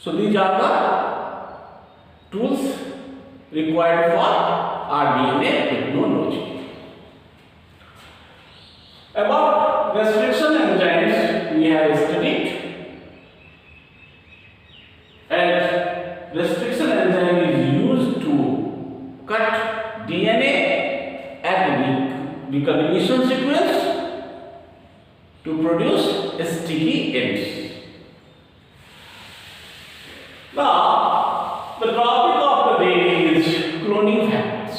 So these are the tools required for our DNA technology. About restriction enzymes we have studied, and restriction enzyme is used to cut DNA at recombination sequence to produce sticky ends. Now, the topic of the day is cloning factors.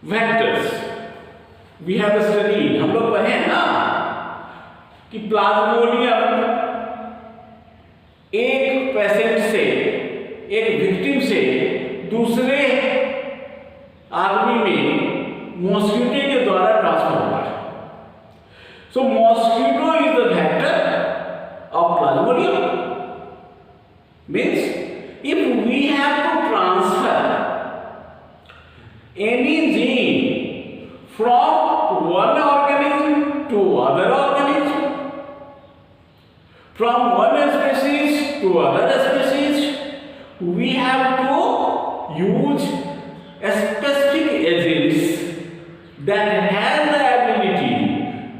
Vectors. We have studied, हम लोग पढ़े हैं ना कि Plasmodium एक patient से, एक victim से दूसरे आदमी में मॉस्किटो के द्वारा ट्रांसफर होता है. So mosquito is the vector of plasmodium. Means if we have to transfer any gene from one organism to other organism, from one species to other species, we have to use specific agents that have the ability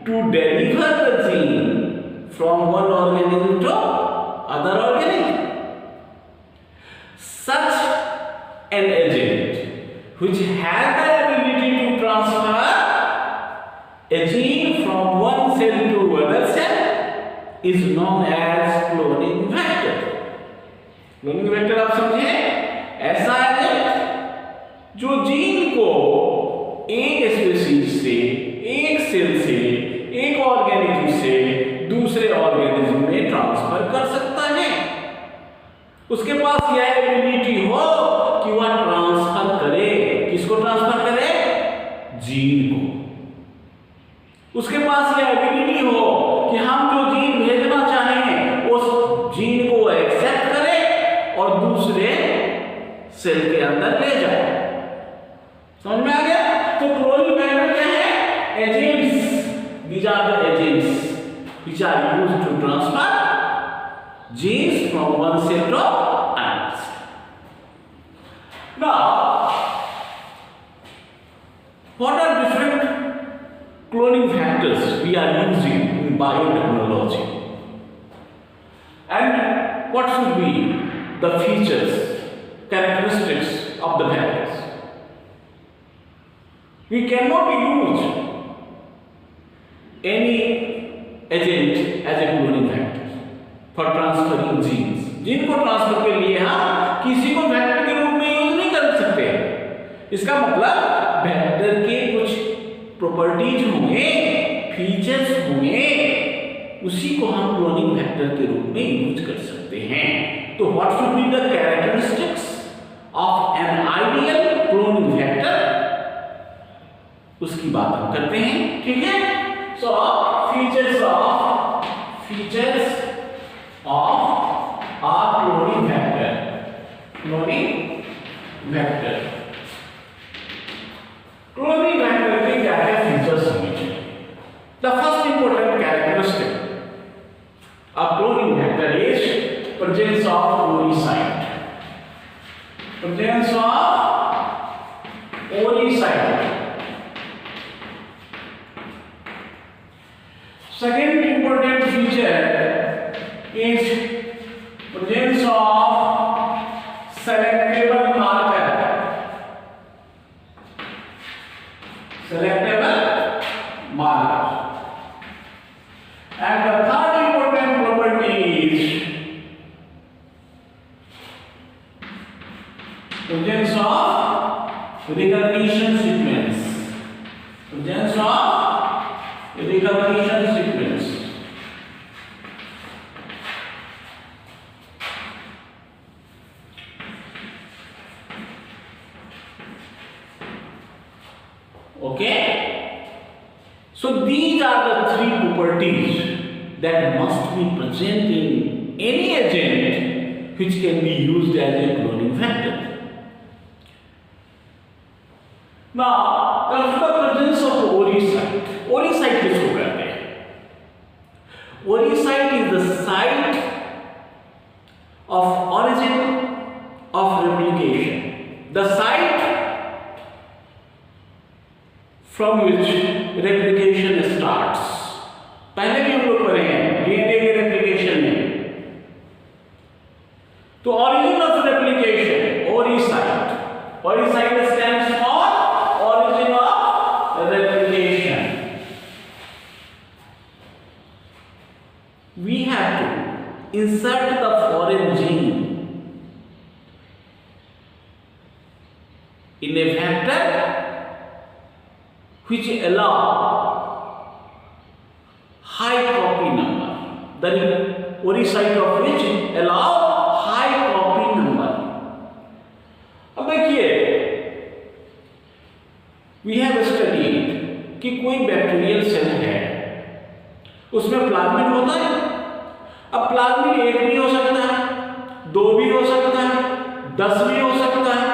to deliver the gene from one organism to other organism. Such an agent which has the ability to transfer a gene from one cell to other cell is known as cloning vector. Cloning vector आप समझे? ऐसा agent जो gene को एक species से, एक cell से, एक ऑर्गेनिज्म से दूसरे ऑर्गेनिज्म में ट्रांसफर कर सकता है. उसके पास यह एबिलिटी हो कि वह ट्रांसफर करे. किसको ट्रांसफर करे? जीन को. उसके पास यह एबिलिटी हो कि हम जो जीन भेजना चाहें उस जीन को एक्सेप्ट करे और दूसरे सेल के अंदर ले जाए. समझ में आ गया? तो क्लोनिंग वैक्टर क्या है? Agents. These are the agents which are used to transfer genes from one cell to another. Now, what are different cloning factors we are using in biotechnology? And what should be the features, characteristics of the factors? We cannot use any agent as a cloning factor for transferring genes. Gene को transfer के लिए हम किसी को vector के रूप में use नहीं कर सकते. इसका मतलब वेक्टर के कुछ प्रॉपर्टीज होंगे, फीचर्स होंगे, उसी को हम क्लोनिंग वेक्टर के रूप में यूज कर सकते हैं. तो what should be the characteristics of an ideal cloning vector, उसकी बात हम करते हैं. ठीक है? सो features of our cloning vector. Cloning vector के क्या क्या फीचर्स होंगे? The first important characteristic of cloning vector is presence of oocyte. Presence of oocyte. Second important feature is presence of selectable marker. Selectable marker. And the third important property is presence of recognition sequence. Presence of recognition sequence. Okay? So these are the three properties that must be present in any agent which can be used as a cloning factor. Now, consider the presence of oocyte. Oocyte किसको कहते हैं? Oocyte is the site which replication starts. पहले भी हम लोग पढ़े हैं DNA के रेप्लिकेशन में। तो origin of replication, oocyte. Oocyte stands for origin of replication. We have to insert the foreign gene in a vector which allow high copy number, the oocyte of which allow high copy number. अब देखिए, we have studied कि कोई bacterial cell है, उसमें plasmid होता है। अब plasmid 1 भी हो सकता है, 2 भी हो सकता है, 10 भी हो सकता है,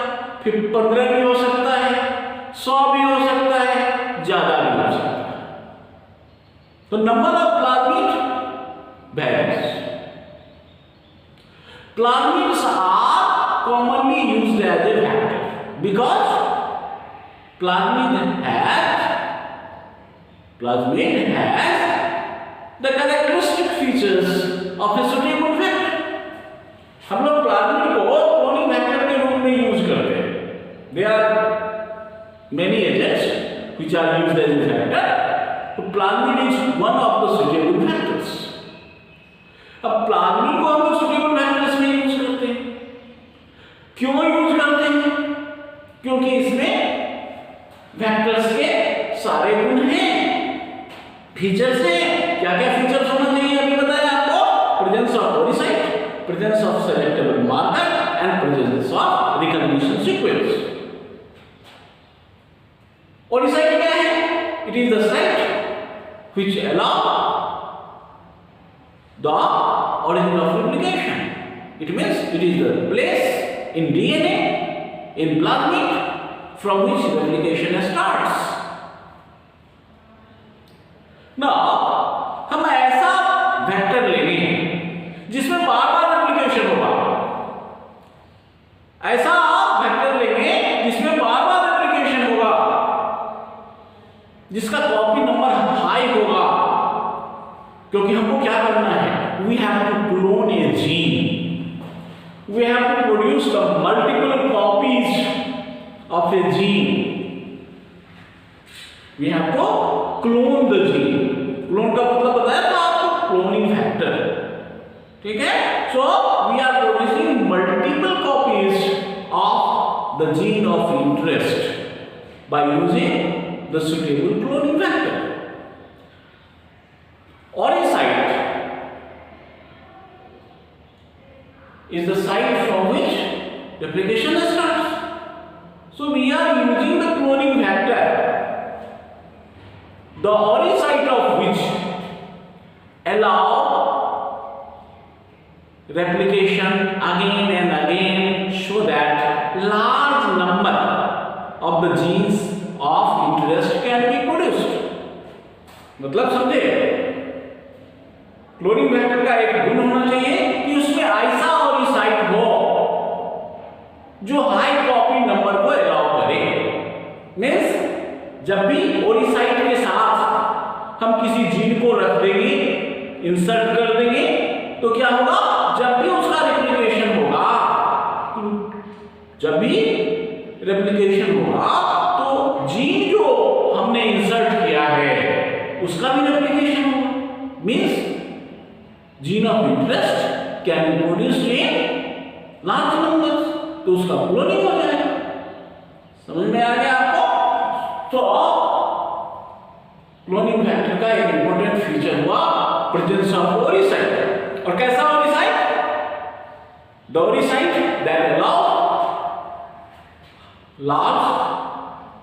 फिर 15 भी हो सकता है, 100 भी हो सकता है, ज्यादा भी हो सकता है। तो number of plasmid varies. Plasmids are commonly used as a vector because plasmid has the characteristic features of a suitable vector. हम लोग प्लाज्मिड को क्लोनिंग वेक्टर के रूप में यूज करते हैं। There are many agents which are used as a vector. तो plasmid is one of the suitable vectors. अब प्लाज्मिड को हम लोग suitable vectors में यूज करते हैं। क्यों यूज करते हैं? क्योंकि इसमें वेक्टर्स के सारे गुण हैं, फीचर्स हैं। क्या क्या फीचर्स होना चाहिए अभी बताया आपको? Presence of oocyte, presence of selectable marker and presence of recognition sequence. Oocyte क्या है? It is the site which allow the origin of replication. It means it is the place in DNA, in plasmid from which replication starts. Now, हम ऐसा vector लेंगे जिसमें बार-बार replication होगा। ऐसा vector लेंगे जिसमें बार-बार रेप्लिकेशन होगा, जिसका कॉपी नंबर हाई होगा। क्योंकि हमको क्या करना है? We have to clone a gene. We have to produce the multiple copies of a gene. We have to clone the gene. Clone का मतलब बताया था आपको, cloning factor. ठीक है? So we are producing multiple copies of the gene of interest by using the suitable cloning vector. Oocyte is the site from which replication starts. So we are using the cloning vector, the oocyte of which allow replication again and again, so that large number of the genes of interest can be produced. मतलब समझे? Cloning vector का एक गुण होना चाहिए कि उसमें ऐसा oocyte हो जो हाई कॉपी नंबर को अलाउ करे। मीन्स जब भी oocyte के साथ हम किसी जीन को रख देंगे, इंसर्ट कर देंगे, तो क्या होगा? जब भी उसका रेप्लिकेशन होगा, तो जीन जो हमने इंसर्ट किया है उसका भी रेप्लिकेशन होगा। Means gene of interest can be produced in large numbers, तो उसका क्लोनिंग हो जाएगा। समझ में आ गया आपको? तो क्लोनिंग वेक्टर का एक इंपॉर्टेंट फीचर हुआ प्रेजेंस ऑफ oocyte। और कैसा oocyte? The oocyte that allow large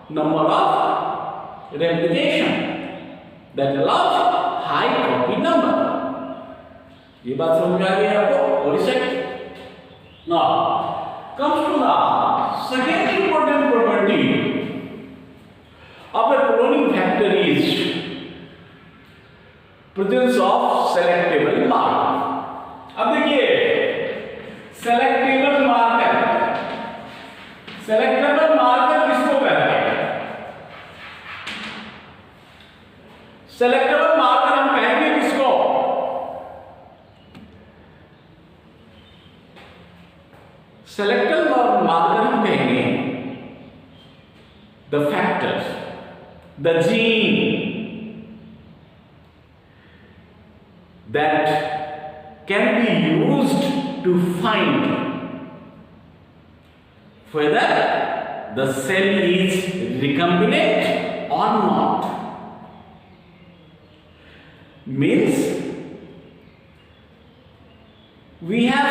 number of replication, that allows high copy number. ये बात समझ में आ गई आपको? oocyte. Now comes to the second important property of a cloning vector is presence of selectable marker. अब देखिए, selectable marker किसको कहते हैं? सेलेक्टेबल मार्कर हम कहेंगे किसको? सेलेक्टेबल मार्कर हम कहेंगे the factors, the gene that can be used to find whether the cell is recombinant or not. Means we have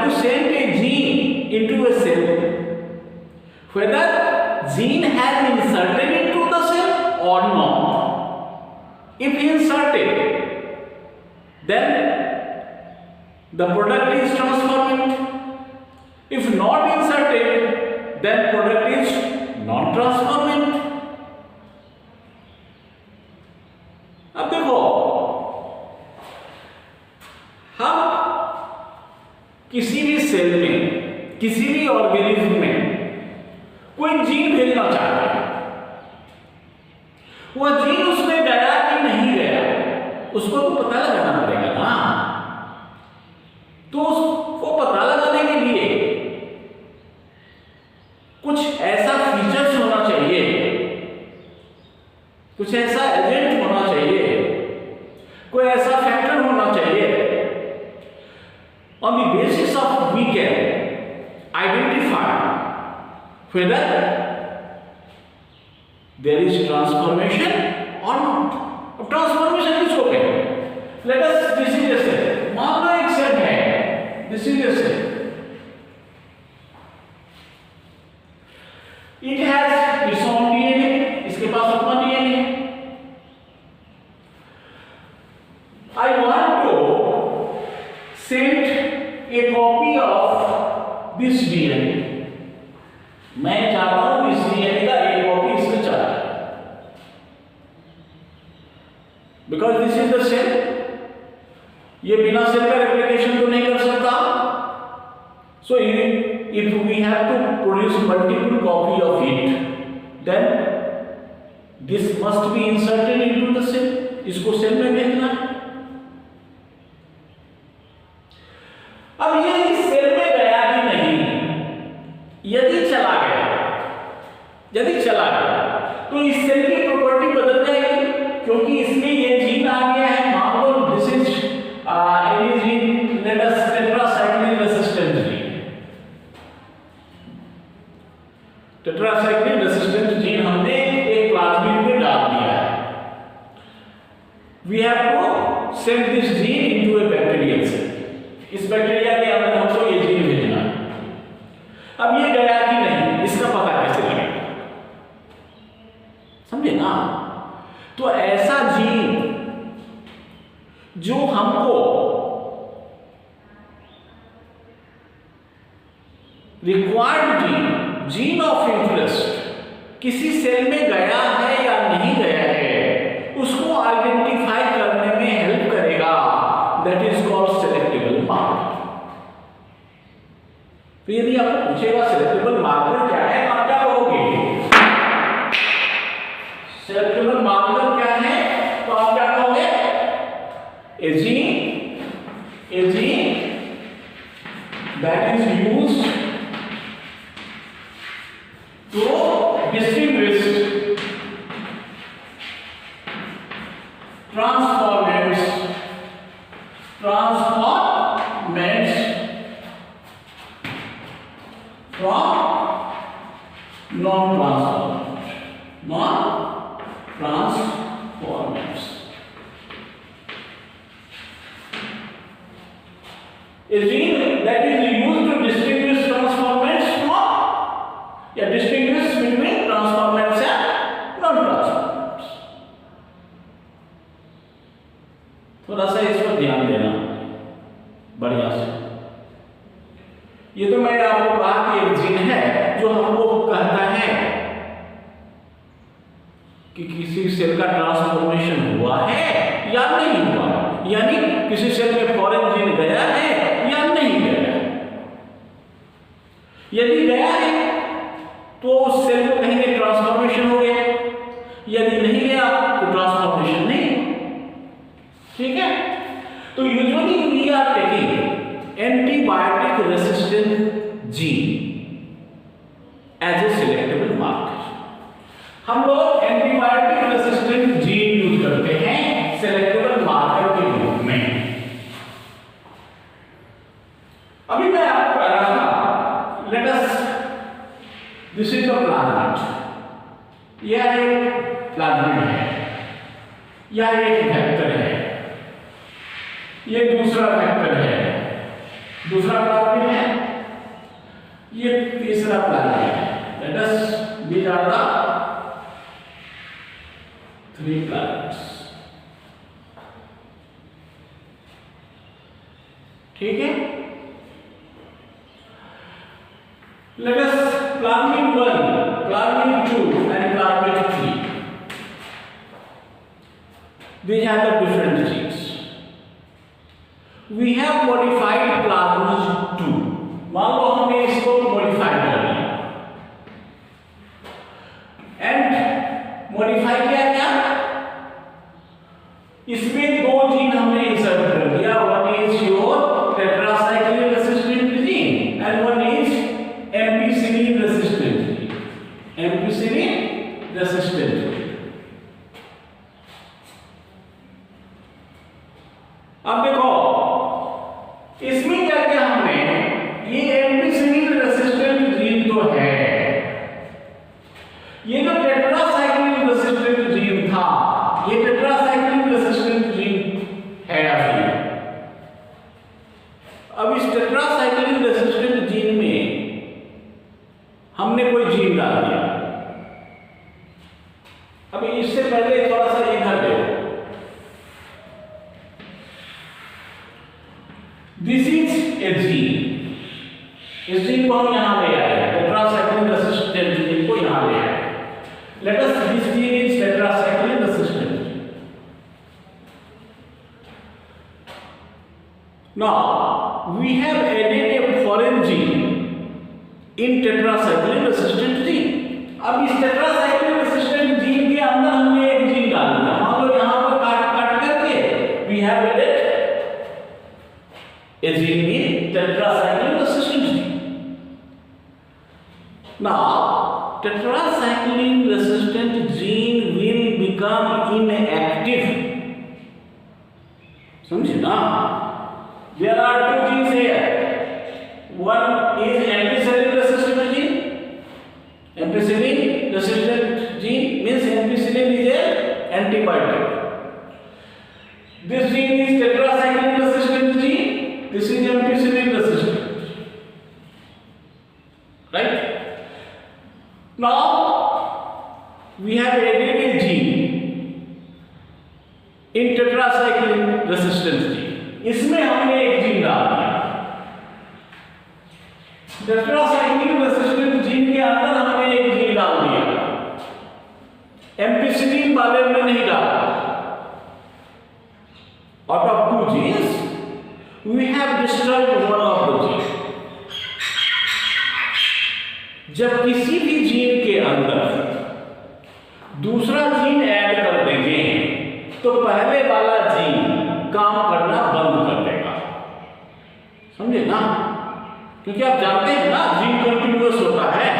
to send a gene into a cell, whether gene has inserted into the cell or not. If inserted, then the product is transformant. If not inserted, then product is non-transformant. अब देखो, हम किसी भी cell में, किसी भी organism में कोई जीन भेजना चाहते हैं, वह जीन उसमें गया कि नहीं गया, उसको तो पता लगाना पड़ेगा ना। तो उसको पता लगाने के लिए कुछ ऐसा फीचर्स होना चाहिए, कुछ ऐसा एजेंट होना चाहिए, कोई ऐसा फैक्टर होना चाहिए on the basis of we can identify whether there is transformation or not. अब ट्रांसफॉर्मेशन किसको कहते हैं? Let us this is a cell, मान लो एक सेल है, this is a cell, it has its own DNA, इसके पास अपना DNA. I want to send a copy of this DNA, मैं चाहता हूं इस डीएनए का एक कॉपी इसमें चला, because this is the cell, ये बिना सेल का रेप्लिकेशन तो नहीं कर सकता। So if we have to produce multiple copy of it, then this must be inserted into the cell, इसको सेल में भेजना है। अब ये इस सेल में गया कि नहीं, यदि चला गया तो इस सेल की प्रॉपर्टी बदल जाएगी, क्योंकि इसमें ये जीन आ गया है। मान लो this is any gene, let us tetracycline resistant gene, tetracycline resistant gene हमने एक प्लाज्मिड में डाल दिया है। We have to send this gene into a bacterial cell, इस बैक्टीरिया के अंदर हमको ये जीन भेजना है। अब ये गया कि नहीं, इसका पता कैसे लगेगा? समझे ना? तो ऐसा जीन जो हमको रिक्वायर्ड जीन ऑफ इंटरेस्ट किसी सेल में गया है या नहीं गया है, उसको आइडेंटिफाई करने में हेल्प करेगा। That is called selectable marker. तो यदि आपको पूछेगा सेलेक्टेबल मार्कर क्या है, आप क्या कहोगे? सेलेक्टेबल मार्कर क्या है, तो आप क्या कहोगे? A gene that is used to distinguish transformants from non-transformants. A gene that is used to distinguish transformants from, या distinguish between transformants and non-transformants. थोड़ा सा इस पर ध्यान देना बढ़िया से। ये तो मैंने आपको कहा कि एक जीन है जो हमको कहता है कि किसी सेल का ट्रांसफॉर्मेशन हुआ है या नहीं हुआ, यानी किसी सेल में फॉरेन जीन गया है या नहीं गया। यदि गया है तो उस सेल को कहेंगे ट्रांसफॉर्मेशन हो गया, यदि नहीं गया तो are taking antibiotic resistant gene as a selectable marker. हम लोग एंटीबायोटिक रेसिस्टेंट जीन यूज करते हैं सेलेक्टेबल मार्कर के रूप में। अभी मैं आपको कह रहा था, late us, this is the plasmid, यह एक प्लाज्मिड है, यह एक वेक्टर है, ये दूसरा वेक्टर है, दूसरा प्लाज्मिड है, ये तीसरा प्लाज्मिड है। Let us these are the three planets। ठीक है, let us plasmid 1, plasmid 2 and plasmid 3, these are the different genes। we have modified plasmid 2, मान लो हमने इसको मॉडिफाई कर लिया, एंड मॉडिफाई किया क्या, इसमें दो जीन हमने इंसर्ट कर दिया, one is your tetracycline resistant gene and one is ampicillin resistant gene, ampicillin resistant gene. अब देखो इसमें क्या किया हमने, ये एम्पिसिलिन रेसिस्टेंट जीन तो है, ये जो टेट्रासाइक्लिन रेसिस्टेंट जीन था, ये टेट्रासाइक्लिन रेसिस्टेंट जीन है अभी। अब इस टेट्रासाइक्लिन रेसिस्टेंट जीन में हमने कोई जीन डाल दिया। अभी इससे पहले थोड़ा सा इधर देखो, दिस इज ए जीन, इस जीन को हम यहां ले आए, टेट्रासाइक्लिन रेसिस्टेंट जीन को यहां ले आए। Let us, this gene is tetracycline resistant। Now we have added a foreign gene in tetracycline resistant gene। अब इस tetracycline resistant gene के अंदर हमने एक जीन डाल दिया, मान लो यहाँ पर काट करके we have added a gene in tetracycline resistant gene। Now tetracycline resistant gene will become inactive। समझे ना, there are two genes here, one is ampicillin resistant gene, ampicillin resistant gene means ampicillin is an antibiotic, this gene is tetracycline resistant gene, this is ampicillin resistant, right? Now we have added a gene in tetracycline resistant gene, इसमें हमने एक gene डाल दिया, tetracycline resistant gene के अंदर हमने एक gene डाल दिया, एम्पिसिलिन वाले में नहीं डाला। Out of two genes we have destroyed one of the genes। जब किसी भी जीन के अंदर दूसरा जीन ऐड कर देंगे तो पहले वाला जीन काम करना बंद कर देगा, समझे ना, क्योंकि आप जानते हैं ना जीन कंटिन्यूअस होता है,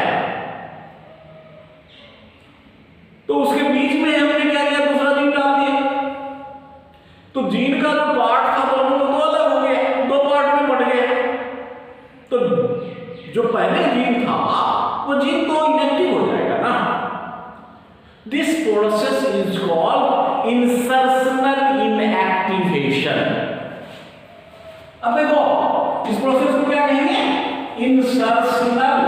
तो उसके बीच में हमने क्या किया, दूसरा जीन डाल दिया, तो जीन का जो पार्ट था दोनों तो अलग हो गया, दो पार्ट में बढ़ गए, तो जो पहले जीन था वो जीन तो इनएक्टिव हो जाएगा ना। This process is called insertional inactivation. अब देखो इस प्रोसेस को क्या कहेंगे, insertional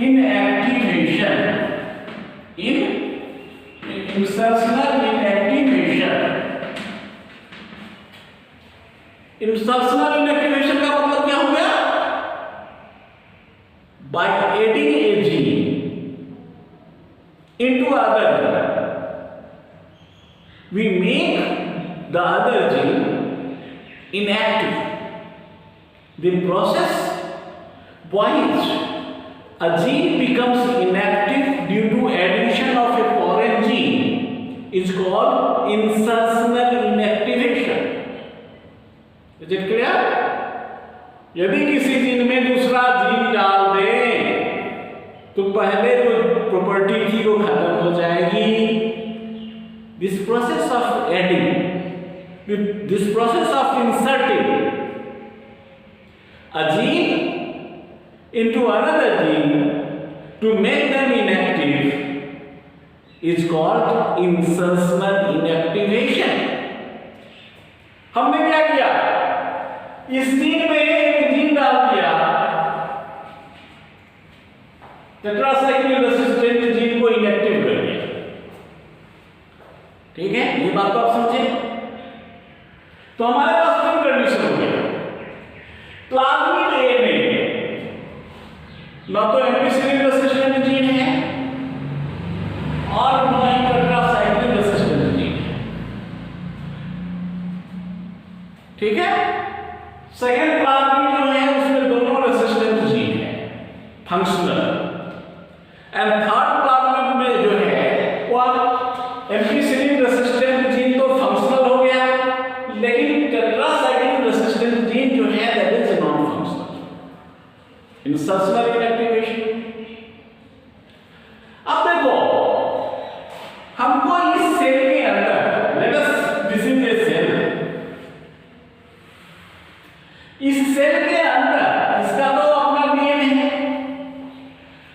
inactivation, insertional inactivation. Insertional inactivation का मतलब क्या हो गया, by adding a gene into other gene, we make the other gene inactive. The process by which a gene becomes inactive due to addition of a foreign gene is called insertional inactivation। Is it clear? यदि किसी gene में दूसरा gene डाल दें तो पहले जो property थी वो खत्म हो जाएगी। This process of adding, this process of inserting a gene into another gene to make them inactive is called insertional inactivation. हमने क्या किया? इस जीन में एक जीन डाल दिया, टेट्रासाइक्लिन रेसिस्टेंट जीन को इनएक्टिव कर दिया। ठीक है, ये बात तो आप समझे। तो हमारे पास तीन कंडीशन हो गया। प्लाज्मिड ए में ना तो एम्पिसिलिन रेसिस्टेंट जीन है और ना ही टेट्रासाइक्लिन रेसिस्टेंट जीन है। ठीक है। सेकेंड प्लाज्मिड जो है उसमें दोनों रेसिस्टेंट जीन है, फंक्शनल। एंड थर्ड प्लाज्मिड में जो है वो एम्पिसिलिन रेसिस्टेंट जीन तो फंक्शनल हो गया, लेकिन टेट्रासाइक्लिन रेसिस्टेंट जीन जो है that is non functional. Insertional inactivation. अब देखो, हमको इस सेल के अंदर, let us this is a cell, इस सेल के अंदर इसका तो अपना डीएनए है।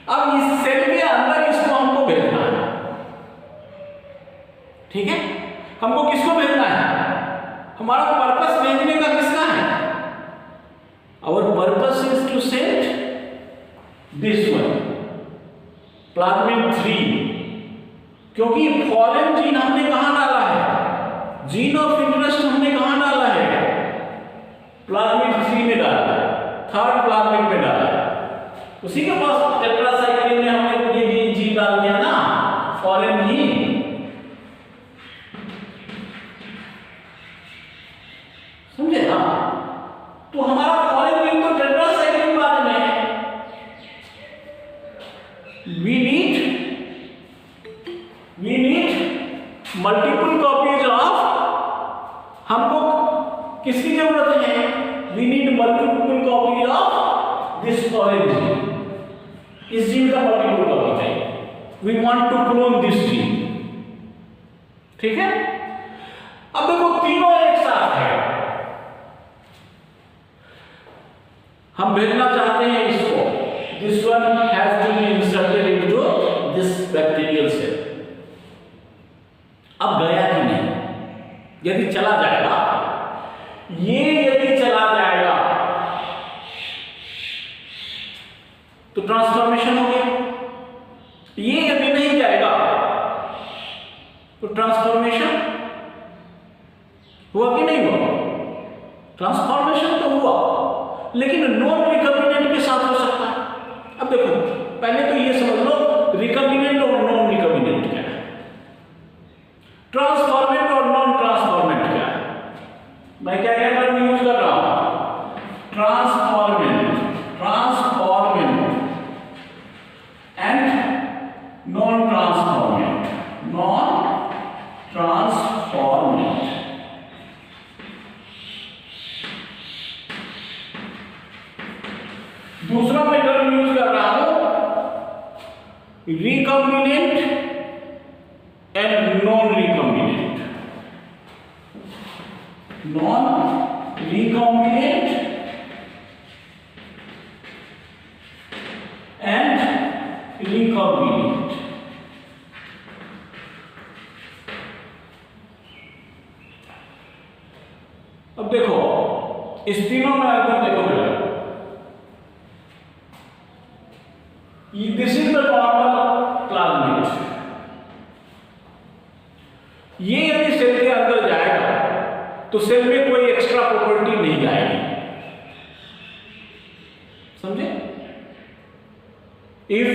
अब इस सेल के अंदर इसको हमको भेजना है। ठीक है, हमको किसको भेजना है? हमारा पर्पस भेजने का किसका है? Our purpose is to send this one, plasmid 3, क्योंकि फॉरेन जीन हमने कहां डाला है? जीन ऑफ इंटरेस्ट हमने कहां डाला है? प्लाज्मिड 3 में डाला है, थर्ड प्लाज्मिड में डाला है। उसी के पास टेट्रासाइक्लिन में हमने ये जीन डाल दिया ना, फॉरेन जीन। समझे ना? तो हमारा फॉरेन जीन तो टेट्रासाइक्लिन बाद में है। we need multiple copies of, हमको किसकी जरूरत है? we need multiple copy of this foreign gene. इस जीन का मल्टीपल कॉपी चाहिए। we want to clone this gene। ठीक है। अब देखो तीनों एक साथ है, हम भेजना चाहते हैं इसको। This one has to be inserted into this bacterial cell. अब गया कि नहीं? यदि चला जाएगा, ये यदि चला जाएगा तो ट्रांसफॉर्मेशन हो गया। ये यदि नहीं जाएगा तो ट्रांसफॉर्मेशन हुआ कि नहीं हुआ? ट्रांसफॉर्मेशन तो हुआ, लेकिन नॉन रिकम्बिनेंट के साथ हो सकता है। अब देखो, पहले तो ये समझ लो रिकम्बिनेंट और नॉन रिकम्बिनेंट क्या है, ट्रांसफॉर्मेंट और नॉन ट्रांसफॉर्मेंट क्या है। मैं क्या क्या टर्म यूज कर रहा हूं? Transformant and non transformant. दूसरा मैं टर्म यूज कर रहा हूं recombinant and non recombinant. Non recombinant and recombinant. अब देखो इस तीनों में अंतर देखो बेटा। This is the normal plasmid। ये यदि सेल के अंदर जाएगा तो सेल में कोई एक्स्ट्रा प्रॉपर्टी नहीं जाएगी। समझे? If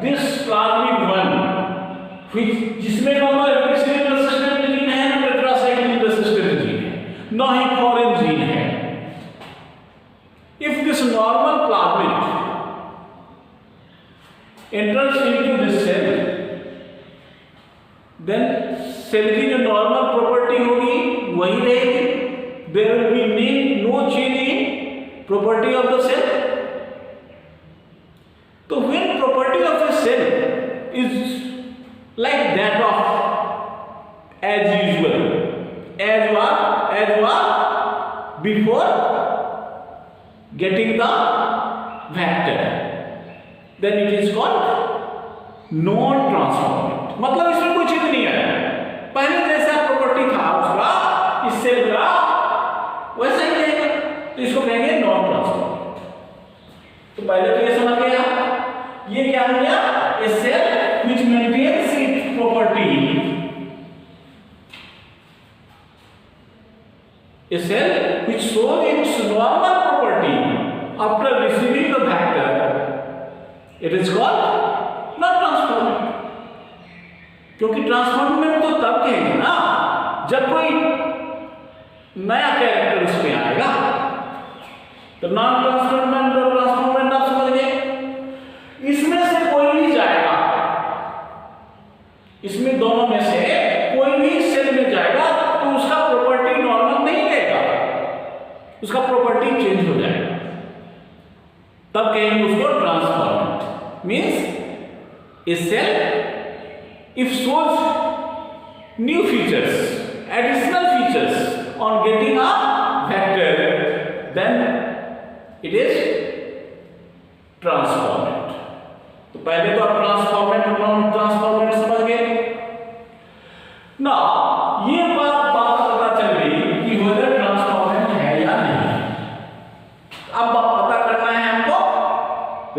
this plasmid 1 जिसमें ना तो एम्पिसिलिन रेसिस्टेंट जीन है, ना टेट्रासाइक्लिन रेसिस्टेंट जीन है, ना ही फॉरेन जीन है। If this normal plasmid enters into this cell, then cell की जो नॉर्मल प्रॉपर्टी होगी वही रहेगी, there will be no change in property of the cell. So when property of a cell is like that of as usual, as was before getting the vector, then it is called non-transformant. मतलब इसमें कोई चीज नहीं है, पहले जैसा property था उसका इस सेल का वैसा ही रहेगा, तो इसको कहेंगे नॉन ट्रांसफॉर्मेंट। तो पहले तो ये समझ गया, ये क्या हो गया, a cell which maintains its property, a cell which shows its normal property after receiving the vector, it is called non transformant. क्योंकि ट्रांसफॉर्मेंट तो तब कहेंगे ना जब कोई नया कैरेक्टर उसमें आएगा, तो नॉन ट्रांसफॉर्मेंट और ट्रांसफॉर्मेंट आप समझ गए। इसमें से कोई भी जाएगा, इसमें दोनों में से कोई भी सेल में जाएगा तो उसका प्रॉपर्टी नॉर्मल नहीं रहेगा, उसका प्रॉपर्टी चेंज हो जाएगा, तब कहेंगे उसको transformant. Means a cell if shows new features, additional features on getting a vector, then it is transformant. तो पहले तो आप ट्रांसफॉर्मेंट और नॉन ट्रांसफॉर्मेंट समझ गए ना। ये बात पता चल गई कि वेदर ट्रांसफॉर्मेंट है या नहीं। अब पता करना है हमको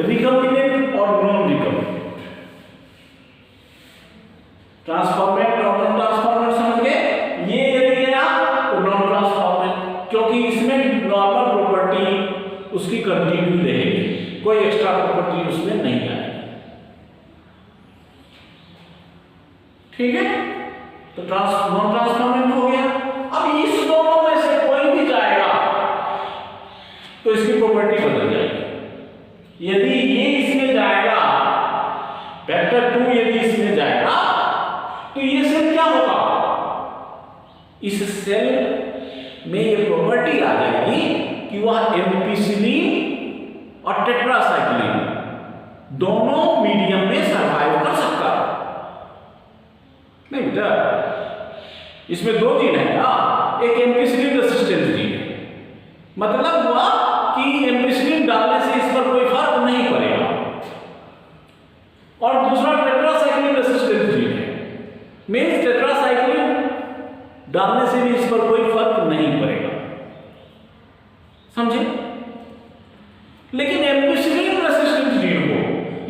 रिकम्बिनेंट और नॉन रिकम्बिनेंट। ट्रांसफॉर्मेंट और नॉन ट्रांसफॉर्मेंट समझ गए, ये यदि गया तो नॉन ट्रांसफॉर्मेंट, क्योंकि इसमें नॉर्मल प्रॉपर्टी उसकी कंटिन्यू रहेगी, कोई एक्स्ट्रा प्रॉपर्टी उसमें नहीं आएगी। ठीक है, तो नॉन ट्रांसफॉर्मेंट हो गया। अब इस दोनों में से कोई भी जाएगा तो इसकी प्रॉपर्टी बदल जाएगी। यदि ये इसमें जाएगा, वेक्टर 2 यदि इसमें जाएगा तो ये सेल क्या होगा, इस सेल में ये प्रॉपर्टी आ जाएगी कि वह एम्पिसिलिन और टेट्रासाइक्लिन दोनों मीडियम में सर्वाइव कर सकता है। नहीं बेटा, इसमें दो जीन है ना, एक एम्पिसिलिन रेसिस्टेंट जीन है, मतलब हुआ कि एम्पिसिलिन डालने से इस पर कोई फर्क नहीं पड़ेगा, और दूसरा टेट्रासाइक्लिन रेसिस्टेंट जीन है, मींस टेट्रासाइक्लिन डालने से भी इस पर कोई फर्क नहीं पड़ेगा, समझे। लेकिन एम्पिसिलिन रेसिस्टेंट जीन हो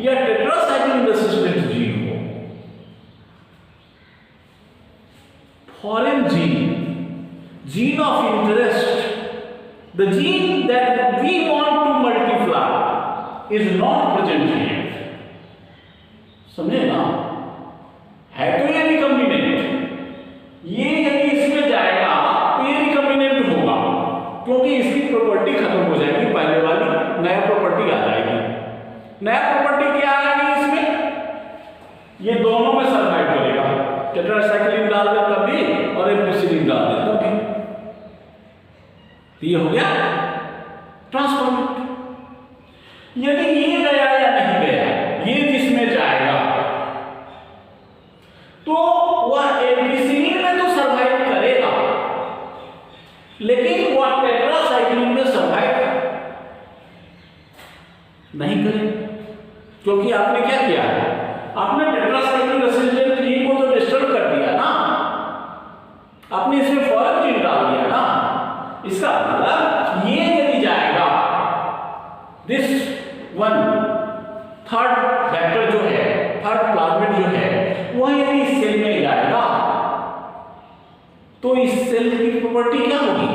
या टेट्रासाइक्लिन रेसिस्टेंट जीन हो, foreign gene of interest, the gene that we want to multiply is not present here. समझे ना, है तो ये रिकम्बिनेंट, ये यदि इसमें जाएगा तो ये रिकम्बिनेंट होगा, क्योंकि इसकी प्रॉपर्टी खत्म हो जाएगी, पहले वाली नया प्रॉपर्टी आ जाएगी। नया प्रॉपर्टी क्या आएगी इसमें, ये दोनों में सर्वाइव करेगा, टेट्रासाइक्लिन डाल दे तब भी और एम्पिसिलिन डाल दे तब भी, तो ये हो गया ट्रांसफॉर्मेंट। यदि ये गया या नहीं गया, ये जिसमें जाएगा तो वह एम्पिसिलिन में तो सर्वाइव करेगा, लेकिन वह टेट्रासाइक्लिन में सर्वाइव नहीं करेगा, क्योंकि आपने क्या किया है, आपने टेट्रासाइक्लिन रेसिस्टेंट जीन को तो डिस्टर्ब कर दिया ना, आपने इसमें फॉरेन जीन डाल दिया ना। इसका मतलब ये यदि जाएगा, दिस वन थर्ड वेक्टर जो है, थर्ड प्लाज्मिड जो है, वह यदि इस सेल में जाएगा तो इस सेल की प्रॉपर्टी क्या होगी,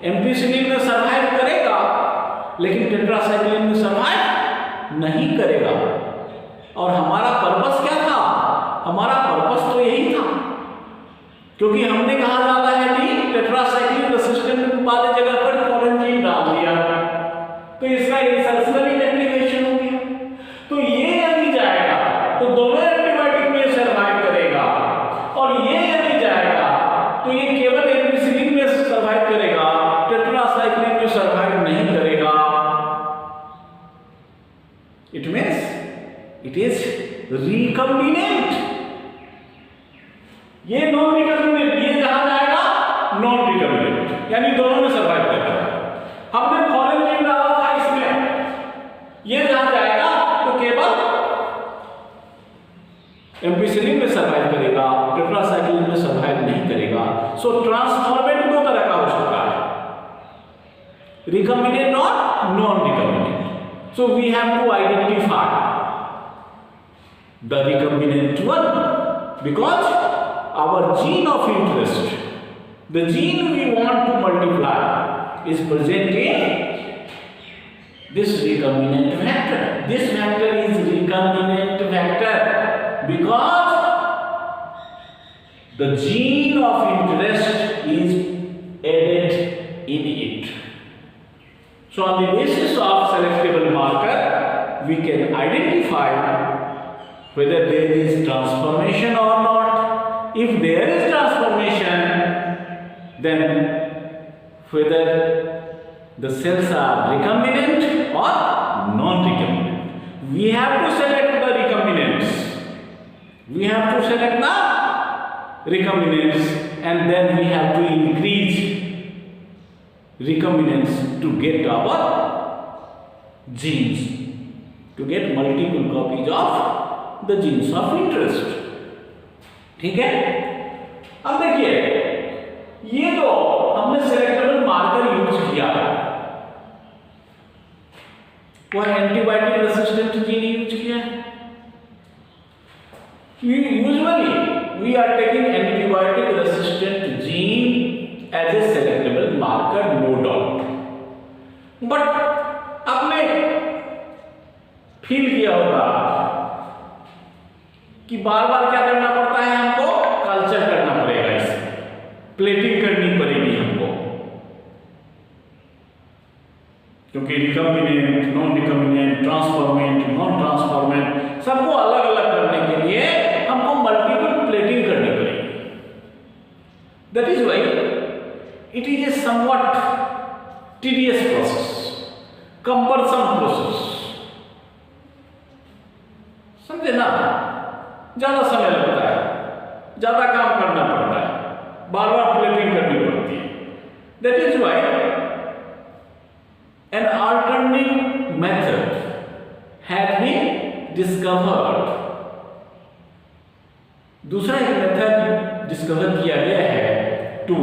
एम्पिसिलिन में सर्वाइव करेगा, लेकिन टेट्रासाइक्लिन में सर्वाइव नहीं करेगा। और हमारा पर्पस क्या था, हमारा पर्पस तो यही था, क्योंकि हमने कहा डाला है कि टेट्रासाइक्लिन रेसिस्टेंट वाले जगह पर फॉरेन जीन डाल दिया, तो इसका इंसर्शनल इनएक्टिवेशन हो गया। तो ये यदि जाएगा तो दोनों एंटीबायोटिक में सर्वाइव करेगा, और ये यदि जाएगा तो ये केवल एम्पिसिलिन में सर्वाइव करेगा, ये नॉन रिकम्बिनेंट, ये जहां जाएगा नॉन रिकम्बिनेंट, यानी दोनों में सर्वाइव करेगा। हमने फॉरेन जीन डाला था इसमें, ये जहां जाएगा तो केवल एम्पिसिलिन में सर्वाइव करेगा, टेट्रासाइक्लिन में सर्वाइव नहीं करेगा। सो ट्रांसफॉर्मेंट दो तरह का हो सकता है, रिकम्बिनेंट और non recombinant. So we have to identify the recombinant one because our gene of interest, the gene we want to multiply, is present in this recombinant vector. This vector is recombinant vector because the gene of interest is added in it. So on the basis of selectable marker, we can identify whether there is transformation or not. If there is transformation, then whether the cells are recombinant or non-recombinant. We have to select the recombinants. We have to select the recombinants, and then we have to increase recombinants to get our genes, to get multiple copies of the genes of interest. ठीक है? अब देखिए, ये जो हमने selectable marker use किया, वो antibiotic resistant gene use किया है। Usually we are taking antibiotic resistant gene as a selectable marker, no doubt. But आपने फील किया होगा कि बार बार क्या करना पड़ता है, हमको कल्चर करना पड़ेगा, इसे प्लेटिंग करनी पड़ेगी हमको, क्योंकि recombinant, non recombinant, transformant, non transformant सबको अलग अलग करने के लिए हमको मल्टीपल प्लेटिंग करनी पड़ेगी। That is why it is a somewhat tedious process, कंबरसम process, समझे ना? ज्यादा समय लगता है, ज्यादा काम करना पड़ता है, बार बार प्लेटिंग करनी पड़ती है। That is why an alternate method has been discovered. दूसरा एक मेथड डिस्कवर किया गया है to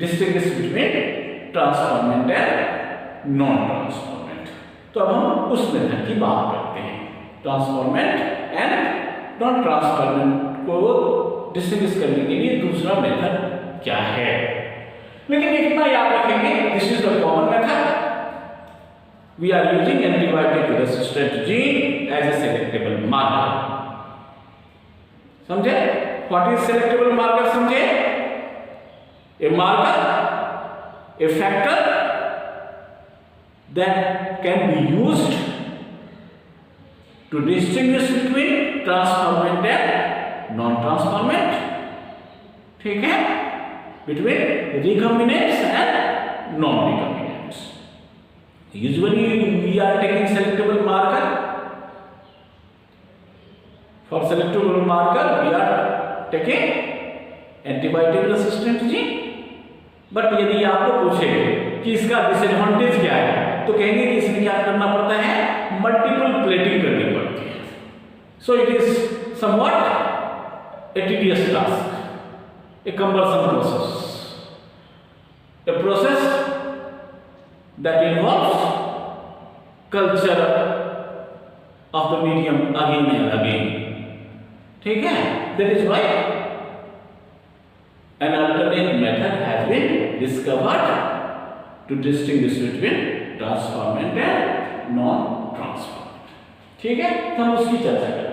distinguish between transformant and non transformant. तो अब हम उस मेथड की बात करते हैं, ट्रांसफॉर्मेंट एंड नॉन ट्रांसफॉर्मेंट को डिस्टिंग्विश करने के लिए दूसरा मेथड क्या है। लेकिन इतना याद रखेंगे, this is the common method, we are using antibiotic resistant gene as a selectable marker. समझे? What is selectable marker? समझे? A marker, a factor that can be used to distinguish between transformant and non transformant. ठीक है? Between recombinants and non-recombinants. Usually we are taking selectable marker. For selectable marker we are taking antibiotic resistant gene. But यदि आपको पूछे कि इसका disadvantage क्या है, तो कहेंगे कि इसमें क्या करना पड़ता है, मल्टीपल प्लेटिंग करनी पड़ती है। So it is somewhat a tedious task, a cumbersome process, a process that involves culture of the medium again and again. ठीक है? That is why an alternate method has been discovered to distinguish between transformant and non-transformant. ठीक है? तो हम उसकी चर्चा करें।